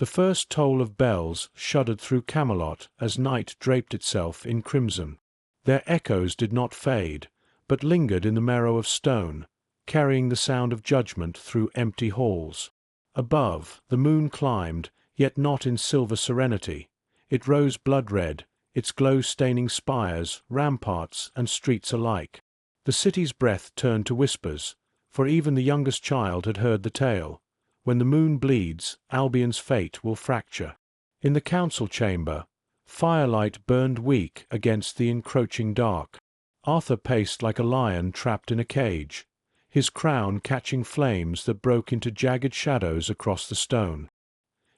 The first toll of bells shuddered through Camelot as night draped itself in crimson. Their echoes did not fade, but lingered in the marrow of stone, carrying the sound of judgment through empty halls. Above, the moon climbed, yet not in silver serenity. It rose blood-red, its glow staining spires, ramparts, and streets alike. The city's breath turned to whispers, for even the youngest child had heard the tale. When the moon bleeds, Albion's fate will fracture. In the council chamber, firelight burned weak against the encroaching dark. Arthur paced like a lion trapped in a cage, his crown catching flames that broke into jagged shadows across the stone.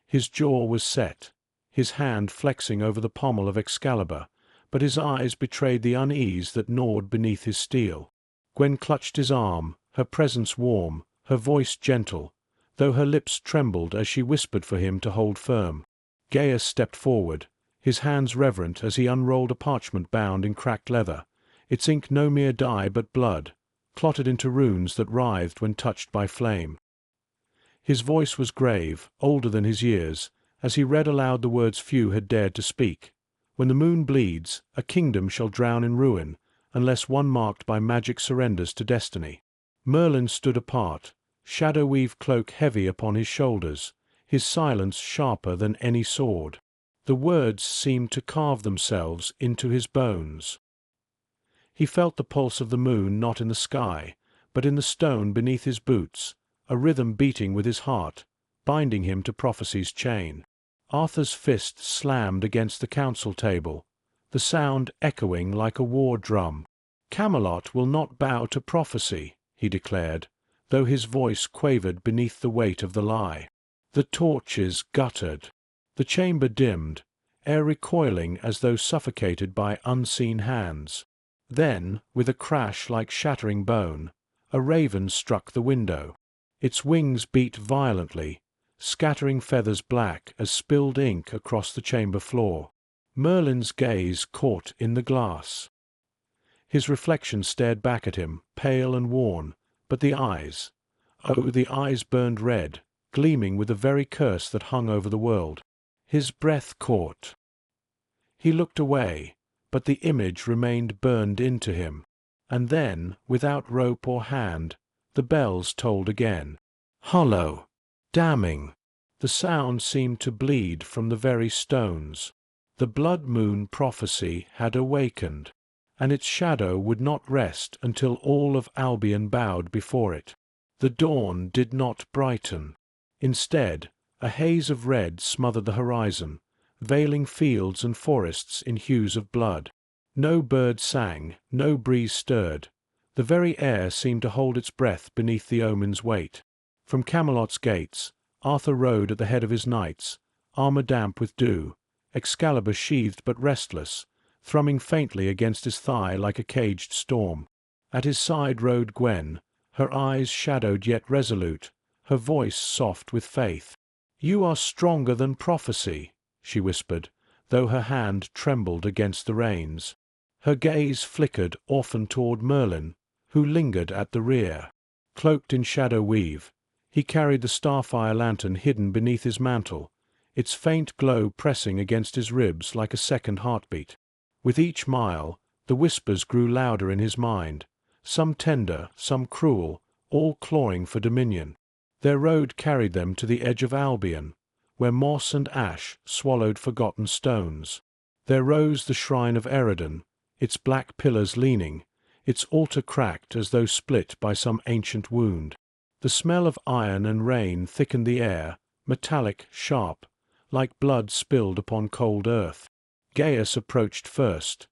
His jaw was set, his hand flexing over the pommel of Excalibur, but his eyes betrayed the unease that gnawed beneath his steel. Gwen clutched his arm, her presence warm, her voice gentle, though her lips trembled as she whispered for him to hold firm. Gaius stepped forward, his hands reverent as he unrolled a parchment bound in cracked leather, its ink no mere dye but blood, clotted into runes that writhed when touched by flame. His voice was grave, older than his years, as he read aloud the words few had dared to speak. When the moon bleeds, a kingdom shall drown in ruin, unless one marked by magic surrenders to destiny. Merlin stood apart, shadow-weave cloak heavy upon his shoulders, his silence sharper than any sword. The words seemed to carve themselves into his bones. He felt the pulse of the moon not in the sky, but in the stone beneath his boots, a rhythm beating with his heart, binding him to prophecy's chain. Arthur's fist slammed against the council table, the sound echoing like a war drum. "Camelot will not bow to prophecy," he declared, though his voice quavered beneath the weight of the lie. The torches guttered. The chamber dimmed, air recoiling as though suffocated by unseen hands. Then, with a crash like shattering bone, a raven struck the window. Its wings beat violently, scattering feathers black as spilled ink across the chamber floor. Merlin's gaze caught in the glass. His reflection stared back at him, pale and worn, but the eyes, oh, the eyes burned red, gleaming with the very curse that hung over the world. His breath caught. He looked away, but the image remained burned into him. And then, without rope or hand, the bells tolled again. Hollow, damning. The sound seemed to bleed from the very stones. The blood moon prophecy had awakened, and its shadow would not rest until all of Albion bowed before it. The dawn did not brighten. Instead, a haze of red smothered the horizon, veiling fields and forests in hues of blood. No bird sang, no breeze stirred. The very air seemed to hold its breath beneath the omen's weight. From Camelot's gates, Arthur rode at the head of his knights, armor damp with dew, Excalibur sheathed but restless, thrumming faintly against his thigh like a caged storm. At his side rode Gwen, her eyes shadowed yet resolute, her voice soft with faith. "You are stronger than prophecy," she whispered, though her hand trembled against the reins. Her gaze flickered often toward Merlin, who lingered at the rear. Cloaked in shadow weave, he carried the starfire lantern hidden beneath his mantle, its faint glow pressing against his ribs like a second heartbeat. With each mile, the whispers grew louder in his mind, some tender, some cruel, all clawing for dominion. Their road carried them to the edge of Albion, where moss and ash swallowed forgotten stones. There rose the shrine of Eridan, its black pillars leaning, its altar cracked as though split by some ancient wound. The smell of iron and rain thickened the air, metallic, sharp, like blood spilled upon cold earth. Gaius approached first,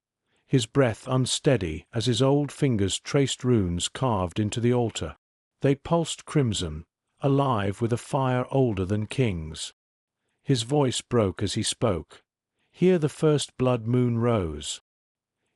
his breath unsteady as his old fingers traced runes carved into the altar. They pulsed crimson, alive with a fire older than kings. His voice broke as he spoke. Here the first blood moon rose.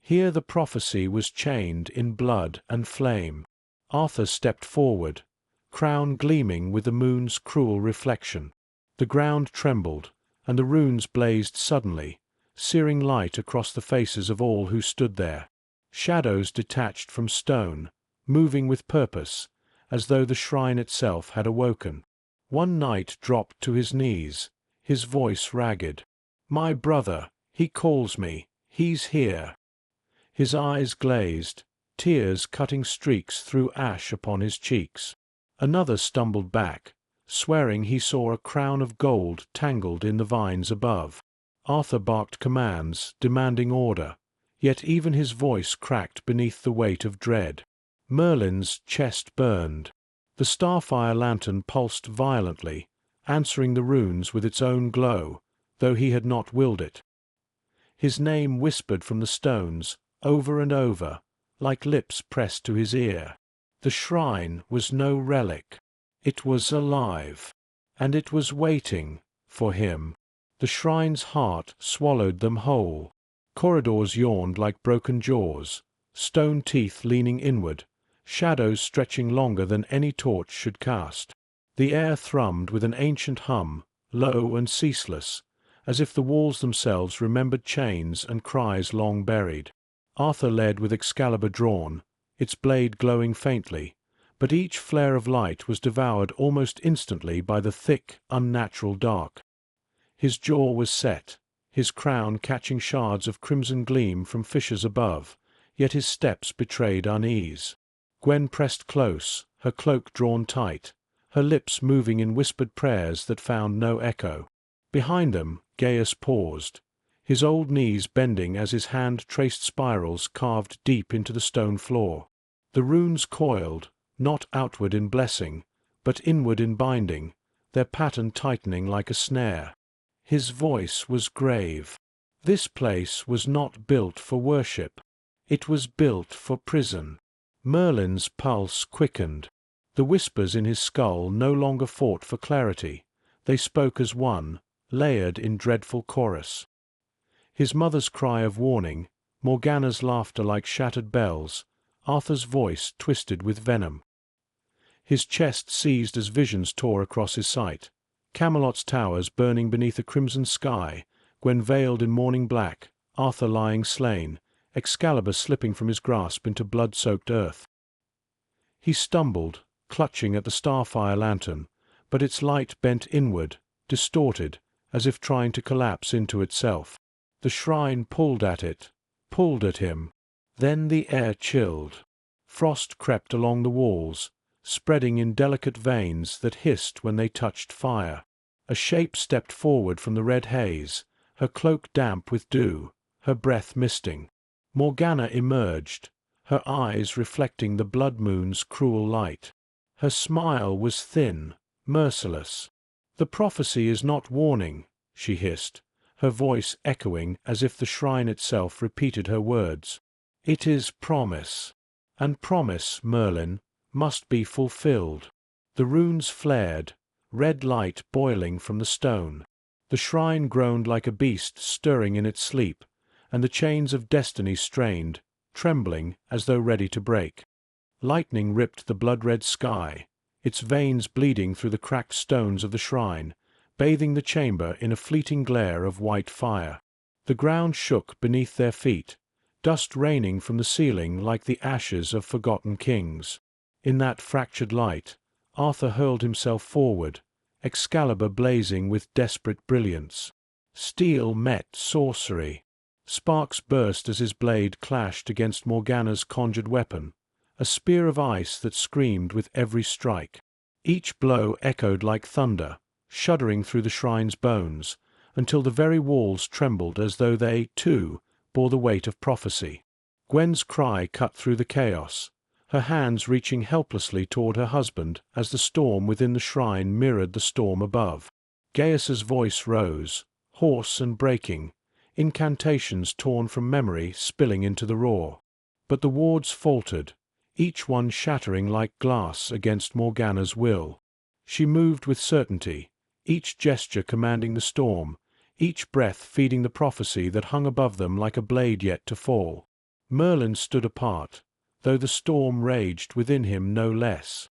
Here the prophecy was chained in blood and flame. Arthur stepped forward, crown gleaming with the moon's cruel reflection. The ground trembled, and the runes blazed suddenly, searing light across the faces of all who stood there. Shadows detached from stone, moving with purpose, as though the shrine itself had awoken. One knight dropped to his knees, his voice ragged. "My brother, he calls me, he's here." His eyes glazed, tears cutting streaks through ash upon his cheeks. Another stumbled back, swearing he saw a crown of gold tangled in the vines above. Arthur barked commands, demanding order, yet even his voice cracked beneath the weight of dread. Merlin's chest burned. The starfire lantern pulsed violently, answering the runes with its own glow, though he had not willed it. His name whispered from the stones, over and over, like lips pressed to his ear. The shrine was no relic. It was alive. And it was waiting for him. The shrine's heart swallowed them whole. Corridors yawned like broken jaws, stone teeth leaning inward, shadows stretching longer than any torch should cast. The air thrummed with an ancient hum, low and ceaseless, as if the walls themselves remembered chains and cries long buried. Arthur led with Excalibur drawn, its blade glowing faintly, but each flare of light was devoured almost instantly by the thick, unnatural dark. His jaw was set, his crown catching shards of crimson gleam from fissures above, yet his steps betrayed unease. Gwen pressed close, her cloak drawn tight, her lips moving in whispered prayers that found no echo. Behind them, Gaius paused, his old knees bending as his hand traced spirals carved deep into the stone floor. The runes coiled, not outward in blessing, but inward in binding, their pattern tightening like a snare. His voice was grave. This place was not built for worship. It was built for prison. Merlin's pulse quickened. The whispers in his skull no longer fought for clarity. They spoke as one, layered in dreadful chorus. His mother's cry of warning, Morgana's laughter like shattered bells, Arthur's voice twisted with venom. His chest seized as visions tore across his sight. Camelot's towers burning beneath a crimson sky, Gwen veiled in morning black, Arthur lying slain, Excalibur slipping from his grasp into blood-soaked earth. He stumbled, clutching at the starfire lantern, but its light bent inward, distorted, as if trying to collapse into itself. The shrine pulled at it, pulled at him. Then the air chilled. Frost crept along the walls, spreading in delicate veins that hissed when they touched fire. A shape stepped forward from the red haze, her cloak damp with dew, her breath misting. Morgana emerged, her eyes reflecting the blood moon's cruel light. Her smile was thin, merciless. "The prophecy is not warning," she hissed, her voice echoing as if the shrine itself repeated her words. "It is promise. And promise, Merlin, must be fulfilled." The runes flared, red light boiling from the stone. The shrine groaned like a beast stirring in its sleep, and the chains of destiny strained, trembling as though ready to break. Lightning ripped the blood-red sky, its veins bleeding through the cracked stones of the shrine, bathing the chamber in a fleeting glare of white fire. The ground shook beneath their feet, dust raining from the ceiling like the ashes of forgotten kings. In that fractured light, Arthur hurled himself forward, Excalibur blazing with desperate brilliance. Steel met sorcery. Sparks burst as his blade clashed against Morgana's conjured weapon, a spear of ice that screamed with every strike. Each blow echoed like thunder, shuddering through the shrine's bones, until the very walls trembled as though they, too, bore the weight of prophecy. Gwen's cry cut through the chaos, her hands reaching helplessly toward her husband as the storm within the shrine mirrored the storm above. Gaius's voice rose, hoarse and breaking, incantations torn from memory spilling into the roar. But the wards faltered, each one shattering like glass against Morgana's will. She moved with certainty, each gesture commanding the storm, each breath feeding the prophecy that hung above them like a blade yet to fall. Merlin stood apart, though the storm raged within him no less.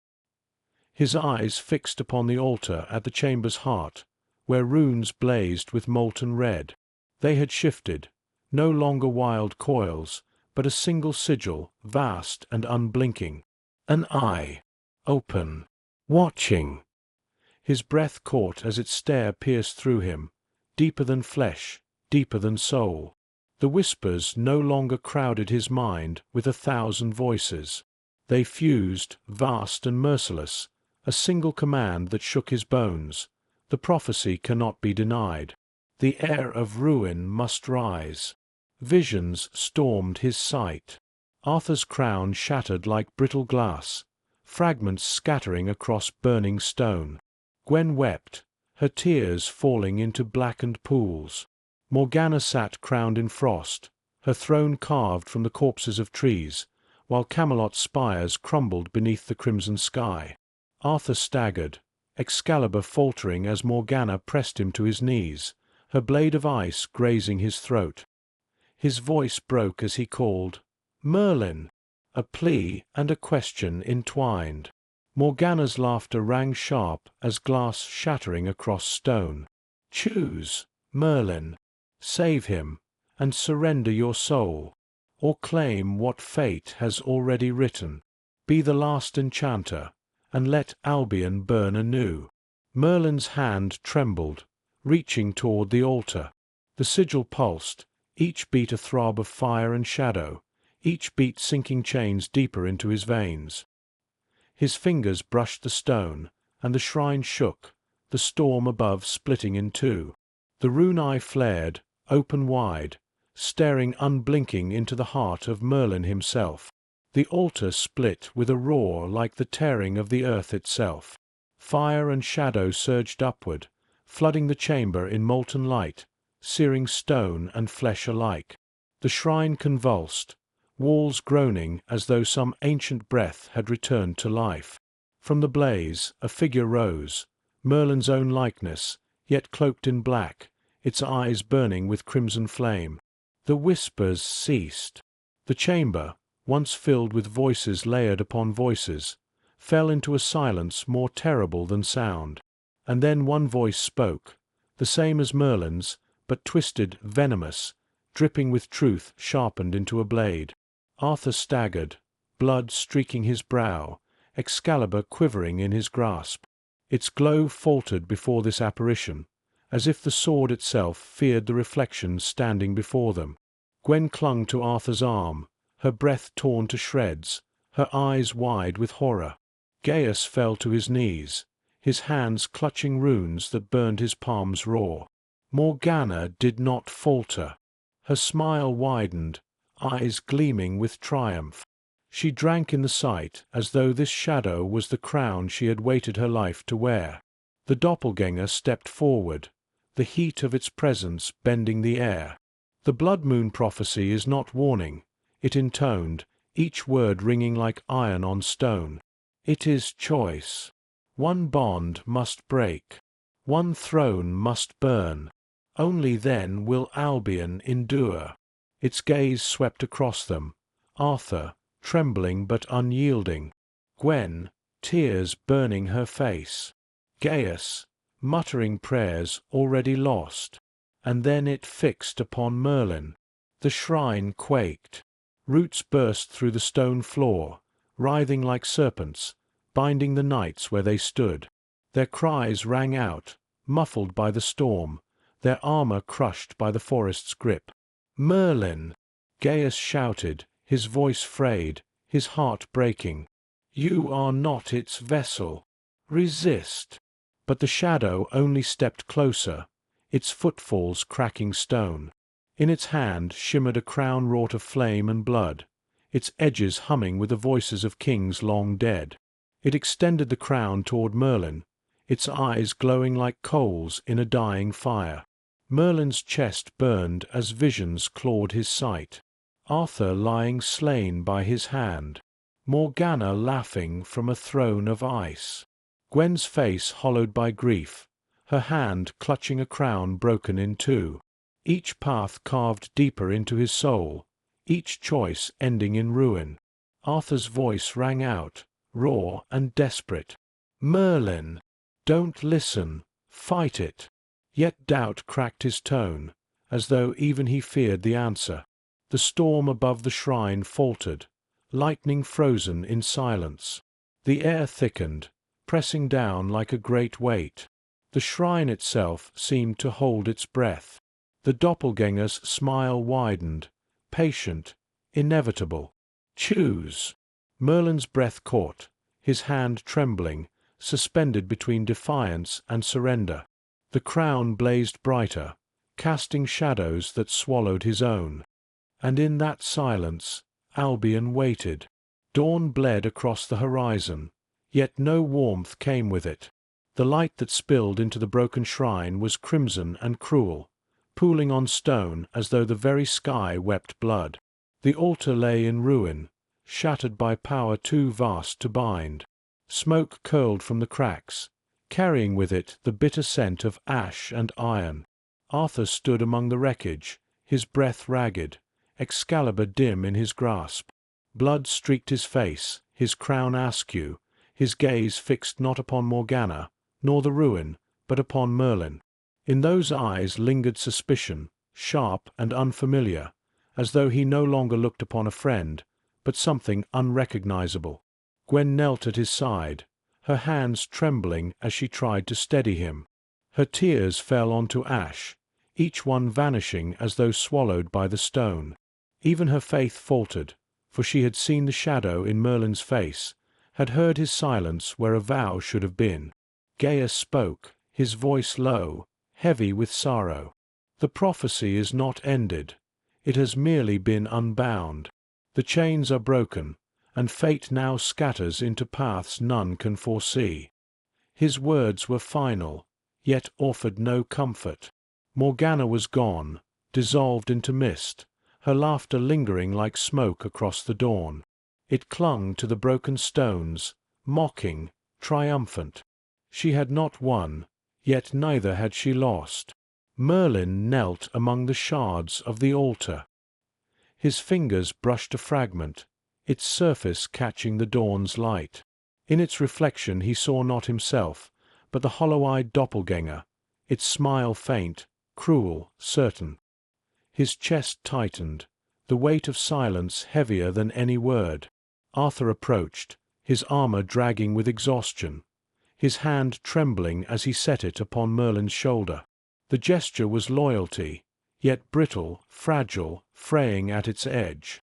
His eyes fixed upon the altar at the chamber's heart, where runes blazed with molten red. They had shifted, no longer wild coils, but a single sigil, vast and unblinking. An eye, open, watching. His breath caught as its stare pierced through him, deeper than flesh, deeper than soul. The whispers no longer crowded his mind with 1,000 voices. They fused, vast and merciless, a single command that shook his bones. The prophecy cannot be denied. The heir of ruin must rise. Visions stormed his sight. Arthur's crown shattered like brittle glass, fragments scattering across burning stone. Gwen wept, her tears falling into blackened pools. Morgana sat crowned in frost, her throne carved from the corpses of trees, while Camelot's spires crumbled beneath the crimson sky. Arthur staggered, Excalibur faltering as Morgana pressed him to his knees, her blade of ice grazing his throat. His voice broke as he called, "Merlin!" a plea and a question entwined. Morgana's laughter rang sharp as glass shattering across stone. "Choose, Merlin. Save him, and surrender your soul, or claim what fate has already written. Be the last enchanter, and let Albion burn anew." Merlin's hand trembled, reaching toward the altar. The sigil pulsed, each beat a throb of fire and shadow, each beat sinking chains deeper into his veins. His fingers brushed the stone, and the shrine shook, the storm above splitting in two. The rune eye flared, open wide, staring unblinking into the heart of Merlin himself. The altar split with a roar like the tearing of the earth itself. Fire and shadow surged upward, flooding the chamber in molten light, searing stone and flesh alike. The shrine convulsed, walls groaning as though some ancient breath had returned to life. From the blaze a figure rose, Merlin's own likeness, yet cloaked in black, its eyes burning with crimson flame. The whispers ceased. The chamber, once filled with voices layered upon voices, fell into a silence more terrible than sound. And then one voice spoke, the same as Merlin's, but twisted, venomous, dripping with truth sharpened into a blade. Arthur staggered, blood streaking his brow, Excalibur quivering in his grasp. Its glow faltered before this apparition, as if the sword itself feared the reflection standing before them. Gwen clung to Arthur's arm, her breath torn to shreds, her eyes wide with horror. Gaius fell to his knees, his hands clutching runes that burned his palms raw. Morgana did not falter. Her smile widened, eyes gleaming with triumph. She drank in the sight as though this shadow was the crown she had waited her life to wear. The doppelganger stepped forward, the heat of its presence bending the air. The blood moon prophecy is not warning, it intoned, each word ringing like iron on stone. It is choice. One bond must break. One throne must burn. Only then will Albion endure. Its gaze swept across them. Arthur, trembling but unyielding. Gwen, tears burning her face. Gaius, muttering prayers already lost. And then it fixed upon Merlin. The shrine quaked. Roots burst through the stone floor, writhing like serpents, binding the knights where they stood. Their cries rang out, muffled by the storm, their armor crushed by the forest's grip. "Merlin!" Gaius shouted, his voice frayed, his heart breaking. "You are not its vessel. Resist." But the shadow only stepped closer, its footfalls cracking stone. In its hand shimmered a crown wrought of flame and blood, its edges humming with the voices of kings long dead. It extended the crown toward Merlin, its eyes glowing like coals in a dying fire. Merlin's chest burned as visions clawed his sight. Arthur lying slain by his hand. Morgana laughing from a throne of ice. Gwen's face hollowed by grief, her hand clutching a crown broken in two. Each path carved deeper into his soul, each choice ending in ruin. Arthur's voice rang out, raw and desperate. "Merlin! Don't listen, fight it." Yet doubt cracked his tone, as though even he feared the answer. The storm above the shrine faltered, lightning frozen in silence. The air thickened, pressing down like a great weight. The shrine itself seemed to hold its breath. The doppelganger's smile widened, patient, inevitable. "Choose." Merlin's breath caught, his hand trembling, suspended between defiance and surrender. The crown blazed brighter, casting shadows that swallowed his own. And in that silence, Albion waited. Dawn bled across the horizon, yet no warmth came with it. The light that spilled into the broken shrine was crimson and cruel, pooling on stone as though the very sky wept blood. The altar lay in ruin, shattered by power too vast to bind. Smoke curled from the cracks, carrying with it the bitter scent of ash and iron. Arthur stood among the wreckage, his breath ragged, Excalibur dim in his grasp. Blood streaked his face, his crown askew, his gaze fixed not upon Morgana, nor the ruin, but upon Merlin. In those eyes lingered suspicion, sharp and unfamiliar, as though he no longer looked upon a friend, but something unrecognizable. Gwen knelt at his side, her hands trembling as she tried to steady him. Her tears fell onto ash, each one vanishing as though swallowed by the stone. Even her faith faltered, for she had seen the shadow in Merlin's face, had heard his silence where a vow should have been. Gaius spoke, his voice low, heavy with sorrow. "The prophecy is not ended. It has merely been unbound. The chains are broken, and fate now scatters into paths none can foresee." His words were final, yet offered no comfort. Morgana was gone, dissolved into mist, her laughter lingering like smoke across the dawn. It clung to the broken stones, mocking, triumphant. She had not won, yet neither had she lost. Merlin knelt among the shards of the altar. His fingers brushed a fragment, its surface catching the dawn's light. In its reflection he saw not himself, but the hollow-eyed doppelganger, its smile faint, cruel, certain. His chest tightened, the weight of silence heavier than any word. Arthur approached, his armor dragging with exhaustion, his hand trembling as he set it upon Merlin's shoulder. The gesture was loyalty, yet brittle, fragile, fraying at its edge.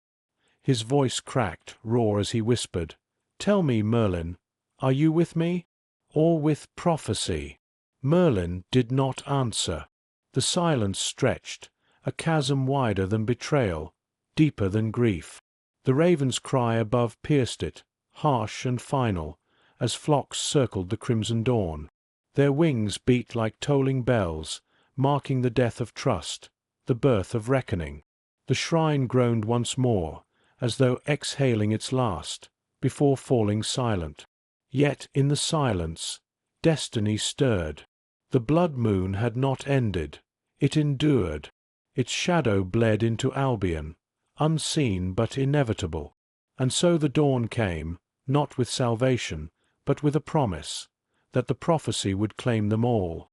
His voice cracked, raw as he whispered, "Tell me, Merlin, are you with me, or with prophecy?" Merlin did not answer. The silence stretched, a chasm wider than betrayal, deeper than grief. The raven's cry above pierced it, harsh and final, as flocks circled the crimson dawn. Their wings beat like tolling bells, marking the death of trust, the birth of reckoning. The shrine groaned once more, as though exhaling its last, before falling silent. Yet in the silence, destiny stirred. The blood moon had not ended. It endured. Its shadow bled into Albion, unseen but inevitable. And so the dawn came, not with salvation, but with a promise, that the prophecy would claim them all.